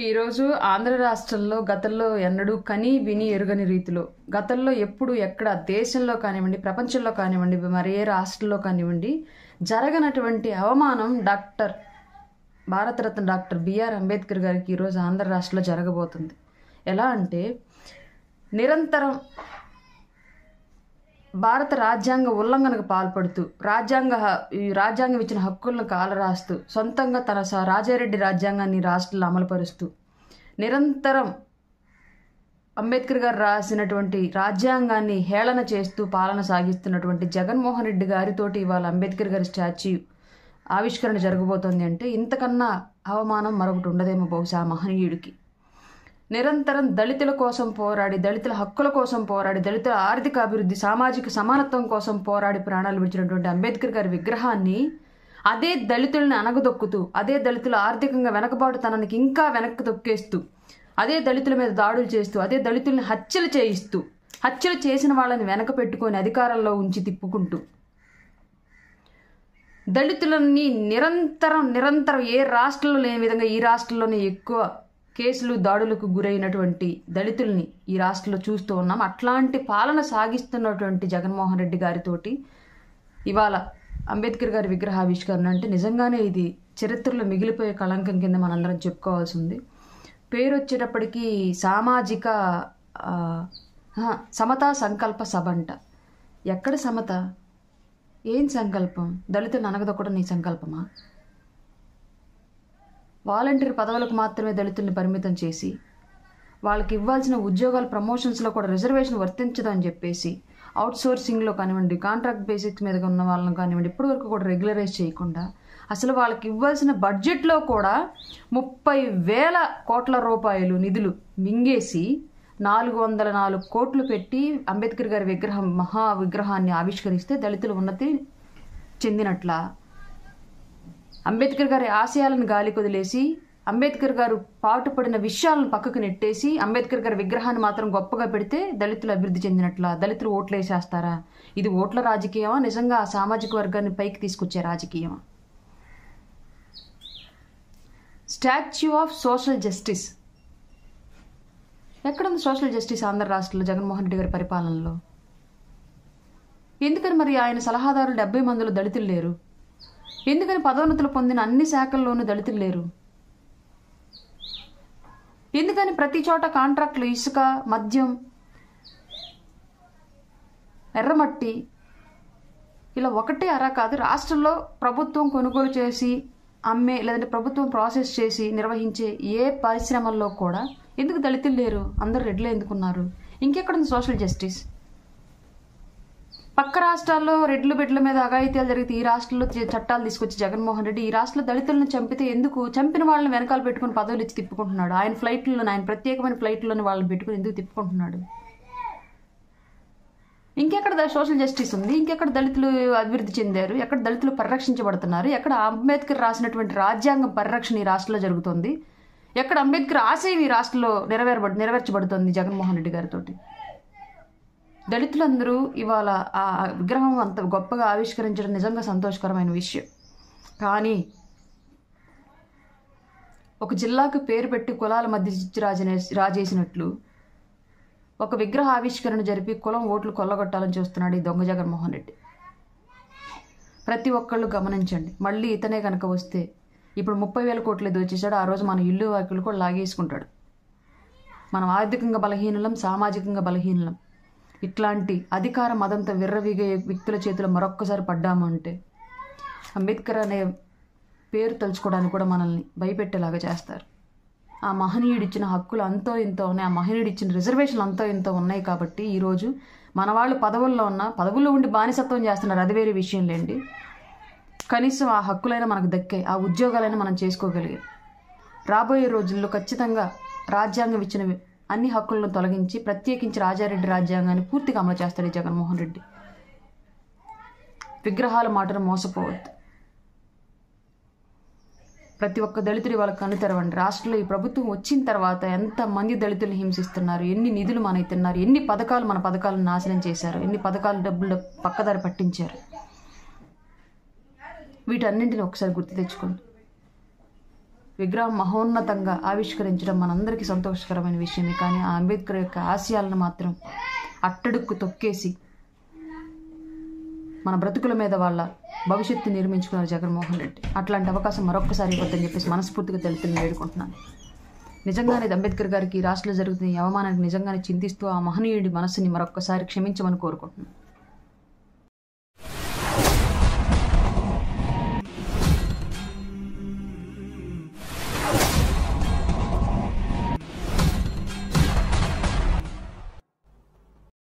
ఈరోజు ఆంధ్ర రాష్ట్రంలో గతంలో ఎన్నడూ కని విని ఎరుగని రీతిలో గతంలో ఎప్పుడు ఎక్కడ దేశంలో కానివ్వండి ప్రపంచంలో కానివ్వండి మరి ఏ రాష్ట్రంలో కానివ్వండి జరగనటువంటి అవమానం భారతరత్న డాక్టర్ బిఆర్ అంబేద్కర్ గారికి ఈరోజు ఆంధ్ర రాష్ట్రంలో జరగబోతుంది. ఎలా అంటే నిరంతరం భారత రాజ్యాంగ ఉల్లంఘనకు పాల్పడుతూ రాజ్యాంగం ఇచ్చిన హక్కులను కాలరాస్తూ సొంతంగా తన రాజారెడ్డి రాజ్యాంగాన్ని రాష్ట్రంలో అమలుపరుస్తూ నిరంతరం అంబేద్కర్ గారు రాసినటువంటి రాజ్యాంగాన్ని హేళన చేస్తూ పాలన సాగిస్తున్నటువంటి జగన్మోహన్ రెడ్డి గారితోటి ఇవాళ అంబేద్కర్ గారి స్టాచ్యూ ఆవిష్కరణ జరగబోతోంది అంటే ఇంతకన్నా అవమానం మరొకటి ఉండదేమో బహుశా మహనీయుడికి. నిరంతరం దళితుల కోసం పోరాడి, దళితుల హక్కుల కోసం పోరాడి, దళితుల ఆర్థిక అభివృద్ధి, సామాజిక సమానత్వం కోసం పోరాడి ప్రాణాలు విడిచినటువంటి అంబేద్కర్ గారి విగ్రహాన్ని అదే దళితుల్ని అనగదొక్కుతూ, అదే దళితుల ఆర్థికంగా వెనకబాటుతనానికి ఇంకా వెనక్కి తొక్కేస్తూ, అదే దళితుల మీద దాడులు చేస్తూ, అదే దళితుల్ని హత్యలు చేసిన వాళ్ళని వెనక పెట్టుకొని అధికారంలో ఉంచి తిప్పుకుంటూ, దళితులని నిరంతరం ఏ రాష్ట్రంలో లేని విధంగా ఈ రాష్ట్రంలోనే ఎక్కువ కేసులు దాడులకు గురైనటువంటి దళితుల్ని ఈ రాష్ట్రంలో చూస్తూ ఉన్నాం. అట్లాంటి పాలన సాగిస్తున్నటువంటి జగన్మోహన్ రెడ్డి గారితోటి ఇవాళ అంబేద్కర్ గారి విగ్రహావిష్కరణ అంటే నిజంగానే ఇది చరిత్రలో మిగిలిపోయే కళంకం కింద మనందరం చెప్పుకోవాల్సి ఉంది. పేరు వచ్చేటప్పటికీ సామాజిక సమతా సంకల్ప సభ అంట. ఎక్కడ సమత? ఏం సంకల్పం? దళితులను అనగదొక్కడం నీ సంకల్పమా? వాలంటీర్ పదవులకు మాత్రమే దళితుల్ని పరిమితం చేసి వాళ్ళకి ఇవ్వాల్సిన ఉద్యోగాల ప్రమోషన్స్లో కూడా రిజర్వేషన్ వర్తించదు అని చెప్పేసి అవుట్సోర్సింగ్లో కానివ్వండి, కాంట్రాక్ట్ బేసిక్స్ మీద ఉన్న వాళ్ళని కానివ్వండి ఇప్పటివరకు కూడా రెగ్యులరైజ్ చేయకుండా అసలు వాళ్ళకి ఇవ్వాల్సిన బడ్జెట్లో కూడా 30,000 కోట్ల రూపాయలు నిధులు మింగేసి 404 కోట్లు పెట్టి అంబేద్కర్ గారి మహా విగ్రహాన్ని ఆవిష్కరిస్తే దళితులు ఉన్నతి చెందినట్ల, అంబేద్కర్ గారి ఆశయాలను గాలి కొదిలేసి అంబేద్కర్ గారు పాటుపడిన విషయాలను పక్కకు నెట్టేసి అంబేద్కర్ గారి విగ్రహాన్ని మాత్రం గొప్పగా పెడితే దళితులు అభివృద్ధి చెందినట్ల, దళితులు ఓట్లు వేసేస్తారా? ఇది ఓట్ల రాజకీయమా? నిజంగా ఆ సామాజిక వర్గాన్ని పైకి తీసుకొచ్చే రాజకీయమా? స్టాచ్యూ ఆఫ్ సోషల్ జస్టిస్ ఎక్కడుంది? సోషల్ జస్టిస్ ఆంధ్ర రాష్ట్రంలో జగన్మోహన్ రెడ్డి గారి పరిపాలనలో ఎందుకని మరి ఆయన సలహాదారులు 70 మందిలో దళితులు లేరు? ఎందుకని పదోన్నతులు పొందిన అన్ని శాఖల్లోనూ దళితులు లేరు? ఎందుకని ప్రతి చోట కాంట్రాక్టులు, ఇసుక, మద్యం, ఎర్రమట్టి ఇలా ఒకటే అరా కాదు రాష్ట్రంలో ప్రభుత్వం కొనుగోలు చేసి అమ్మే లేదంటే ప్రభుత్వం ప్రాసెస్ చేసి నిర్వహించే ఏ పరిశ్రమల్లో కూడా ఎందుకు దళితులు లేరు? అందరూ రెడ్లే ఎందుకున్నారు? ఇంకెక్కడుంది సోషల్ జస్టిస్? పక్క రాష్ట్రాల్లో రెడ్లు బిడ్డల మీద అఘాయిత్యాలు జరిగితే ఈ రాష్ట్రంలో చట్టాలు తీసుకొచ్చి జగన్మోహన్ రెడ్డి ఈ రాష్ట్రంలో దళితులను చంపితే ఎందుకు చంపిన వాళ్ళని వెనకాల పెట్టుకుని పదవులు ఇచ్చి తిప్పుకుంటున్నాడు? ఆయన ప్రత్యేకమైన ఫ్లైట్లోని వాళ్ళని పెట్టుకుని ఎందుకు తిప్పుకుంటున్నాడు? ఇంకెక్కడ సోషల్ జస్టిస్ ఉంది? ఇంకెక్కడ దళితులు అభివృద్ధి చెందారు? ఎక్కడ దళితులు పరిరక్షించబడుతున్నారు? ఎక్కడ అంబేద్కర్ రాసినటువంటి రాజ్యాంగం పరిరక్షణ ఈ రాష్ట్రంలో జరుగుతుంది? ఎక్కడ అంబేద్కర్ ఆశయం ఈ రాష్ట్రంలో నెరవేర్చబడుతుంది జగన్మోహన్ రెడ్డి గారితో? దళితులందరూ ఇవాళ ఆ విగ్రహం అంత గొప్పగా ఆవిష్కరించడం నిజంగా సంతోషకరమైన విషయం. కానీ ఒక జిల్లాకు పేరు పెట్టి కులాల మధ్య రాజేసినట్లు ఒక విగ్రహ ఆవిష్కరణ జరిపి కులం ఓట్లు కొల్లగొట్టాలని చూస్తున్నాడు ఈ దొంగ జగన్మోహన్ రెడ్డి. ప్రతి ఒక్కళ్ళు గమనించండి. మళ్ళీ ఇతనే కనుక వస్తే ఇప్పుడు 30,000 కోట్లే దోచేశాడు. ఆ రోజు మన ఇల్లు వాకిలు కూడా లాగేసుకుంటాడు. మనం ఆర్థికంగా బలహీనులం, సామాజికంగా బలహీనులం. ఇట్లాంటి అధికార మదంతో విర్రవీగే వ్యక్తుల చేతిలో మరొక్కసారి పడ్డాము అంటే అంబేద్కర్ అనే పేరు తలుచుకోవడానికి కూడా మనల్ని భయపెట్టేలాగా చేస్తారు. ఆ మహనీయుడిచ్చిన హక్కులు అంతో ఇంతో ఉన్నాయి, ఆ మహనీయుడిచ్చిన రిజర్వేషన్లు అంతో ఇంతో ఉన్నాయి. కాబట్టి ఈరోజు మన వాళ్ళు పదవుల్లో ఉండి బానిసత్వం చేస్తున్నారు, అది వేరే విషయం లేండి. కనీసం ఆ హక్కులైనా మనకు దక్కాయి, ఆ ఉద్యోగాలైనా మనం చేసుకోగలిగాం. రాబోయే రోజుల్లో ఖచ్చితంగా రాజ్యాంగం ఇచ్చిన అన్ని హక్కులను తొలగించి ప్రత్యేకించి రాజారెడ్డి రాజ్యాంగాన్ని పూర్తిగా అమలు చేస్తాడు ఈ జగన్మోహన్ రెడ్డి. విగ్రహాల మాటను మోసపోవద్దు. ప్రతి ఒక్క దళితుడి వాళ్ళకి కన్ను తెరవండి. రాష్ట్రంలో ఈ ప్రభుత్వం వచ్చిన తర్వాత ఎంతమంది దళితులు హింసిస్తున్నారు, ఎన్ని నిధులు మనకి తిన్నారు, ఎన్ని పథకాలు మన పథకాలను నాశనం చేశారు, ఎన్ని పథకాలు డబ్బులు పక్కదారి పట్టించారు. వీటన్నింటిని ఒకసారి గుర్తు తెచ్చుకోండి. విగ్రహం మహోన్నతంగా ఆవిష్కరించడం మనందరికీ సంతోషకరమైన విషయమే. కానీ ఆ అంబేద్కర్ యొక్క ఆశయాలను మాత్రం అట్టడుక్కు తొక్కేసి మన బ్రతుకుల మీద వాళ్ళ భవిష్యత్తు నిర్మించుకున్నారు జగన్మోహన్ రెడ్డి. అట్లాంటి అవకాశం మరొక్కసారి ఇవ్వద్దని చెప్పేసి మనస్ఫూర్తిగా తెలుపుని వేడుకుంటున్నాను. నిజంగానే అంబేద్కర్ గారికి రాష్ట్రంలో జరుగుతున్న ఈ అవమానానికి నిజంగానే చింతిస్తూ ఆ మహనీయుడి మనస్సుని మరొక్కసారి క్షమించమని కోరుకుంటున్నాను.